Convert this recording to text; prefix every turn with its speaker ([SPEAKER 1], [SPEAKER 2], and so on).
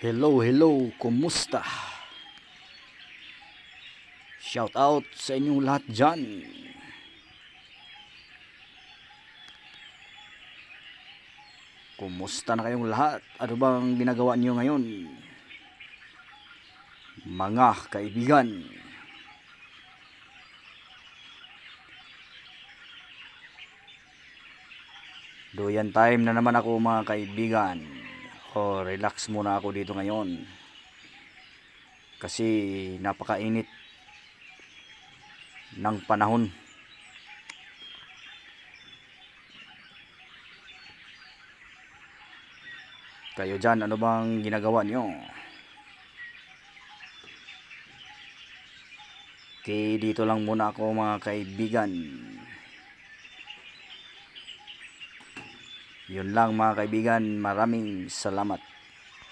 [SPEAKER 1] Hello, hello, kumusta? Shout out sa inyong lahat dyan. Kumusta na kayong lahat? Ano bang ginagawa niyo ngayon? Mga kaibigan. Doyan time na naman ako mga kaibigan. Relax muna ako dito ngayon. Kasi napakainit ng panahon. Kayo dyan, ano bang ginagawa niyo? Okay, dito lang muna ako mga kaibigan. Yun lang mga kaibigan, maraming salamat.